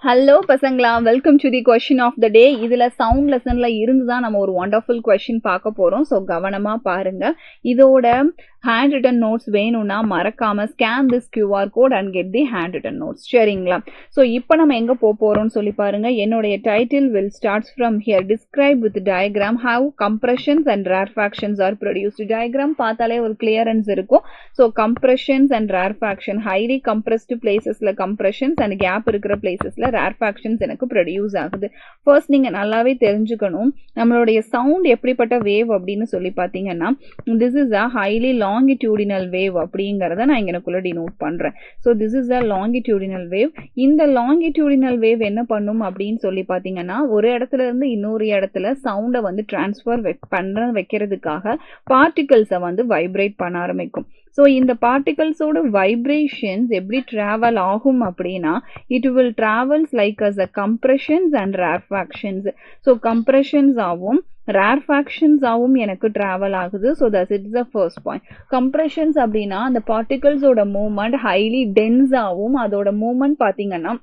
Hello பசங்களா, welcome to the question of the day. இதில் sound லெசனில் இருந்து தான் நம்ம ஒரு ஒண்டர்ஃபுல் கொஸ்டின் பார்க்க போகிறோம். ஸோ கவனமாக பாருங்கள். இதோட ஹேண்ட் ரிட்டன் நோட்ஸ் வேணும்னா மறக்காமல் scan this QR code and get the handwritten notes. சரிங்களா? ஸோ இப்போ நம்ம எங்கே போகிறோம்னு சொல்லி பாருங்கள். என்னுடைய title will starts from here. Describe with diagram how compressions and rarefactions are produced. Diagram பார்த்தாலே ஒரு கிளியரன்ஸ் இருக்கும். So compressions and rarefaction, highly compressed பிளேசஸில் கம்ப்ரெஷன்ஸ் அண்ட் கேப் இருக்கிற பிளேசஸில் ரேர்ஃபேக்ஷன்ஸ் எனக்கு ப்ரொடியூஸ் ஆகுது. ஃபர்ஸ்ட் நீங்கள் நல்லாவே தெரிஞ்சுக்கணும், நம்மளுடைய சவுண்ட் எப்படிப்பட்ட வேவ் அப்படின்னு சொல்லி பார்த்தீங்கன்னா, this is a highly longitudinal wave அப்படிங்கிறத நான் இங்கனக்குள்ள டினோட் பண்ணுறேன். So this is a longitudinal wave. இந்த லாங்கிடியூடினல் வேவ் என்ன பண்ணும் அப்படின்னு சொல்லி பார்த்தீங்கன்னா, ஒரு இடத்துல இருந்து இன்னொரு இடத்துல சவுண்டை வந்து டிரான்ஸ்ஃபர் வைக்கிறதுக்காக பார்ட்டிகல்ஸை வந்து வைப்ரேட் பண்ண ஆரம்பிக்கும். ஸோ இந்த பார்ட்டிகல்ஸோட வைப்ரேஷன்ஸ் எப்படி ட்ராவல் ஆகும் அப்படின்னா, it will travels like as a compressions and rarefactions. So compressions ஆகும் ரேர்ஃபேக்ஷன்ஸ் ஆகும் எனக்கு ட்ராவல் ஆகுது. So that it's the first point. Compressions அப்படின்னா அந்த பார்ட்டிகல்ஸோட மூவ்மெண்ட் ஹைலி டென்ஸ் ஆகும். அதோட மூவ்மெண்ட் பார்த்தீங்கன்னா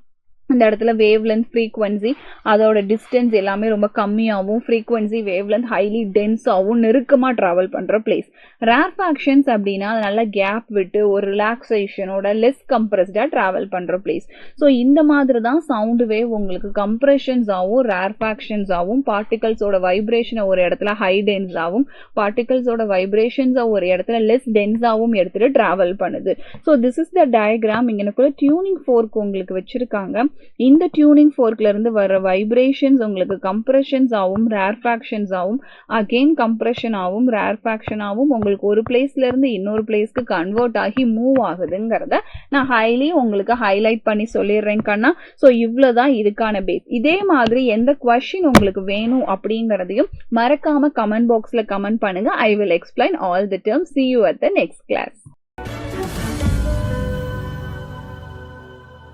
இந்த இடத்துல வேவ் லென்த், ஃப்ரீக்வன்சி, அதோட டிஸ்டன்ஸ் எல்லாமே ரொம்ப கம்மியாகவும், ஃப்ரீக்வன்சி, வேவ் லென்த் ஹைலி டென்ஸாகவும் நெருக்கமாக ட்ராவல் பண்ணுற பிளேஸ். ரேர்ஃபேக்ஷன்ஸ் அப்படின்னா அது நல்லா கேப் விட்டு ஒரு ரிலாக்ஸேஷனோட லெஸ் கம்ப்ரெஸ்டாக ட்ராவல் பண்ணுற பிளேஸ். ஸோ இந்த மாதிரி தான் சவுண்டு வேவ் உங்களுக்கு கம்ப்ரெஷன்ஸ் ஆகும், ரேர்ஃபேக்ஷன்ஸ் ஆகும், பார்ட்டிகல்ஸோட வைப்ரேஷனை ஒரு இடத்துல ஹை டென்ஸ் ஆகும், பார்ட்டிகல்ஸோட வைப்ரேஷன்ஸை ஒரு இடத்துல லெஸ் டென்ஸாகவும் எடுத்துட்டு ட்ராவல் பண்ணுது. So this is the diagram. இங்கனக்குள்ள டியூனிங் ஃபோர்க் உங்களுக்கு வச்சிருக்காங்க. இந்த டியூனிங் ஃபோர்க்ல இருந்து வர வைப்ரேஷன்ஸ் உங்களுக்கு கம்ப்ரெஷன்ஸ் ஆகும், ரேர்ஃபேக்ஷன்ஸ் ஆகும், அகெயின் கம்ப்ரெஷன் ஆகும், ரேர்ஃபேக்ஷன் ஆகும், உங்களுக்கு ஒரு பிளேஸ்ல இருந்து இன்னொரு பிளேஸ்க்கு கன்வெர்ட் ஆகி மூவ் ஆகுதுங்கிறத நான் ஹைலி உங்களுக்கு ஹைலைட் பண்ணி சொல்லிடுறேன் கண்ணா. ஸோ இவ்வளவுதான் இதுக்கான பேஸ். இதே மாதிரி எந்த கொஸ்டின் உங்களுக்கு வேணும் அப்படிங்கிறதையும் மறக்காம கமெண்ட் பாக்ஸ்ல கமெண்ட் பண்ணுங்க. I will explain all the terms. See you at the next class.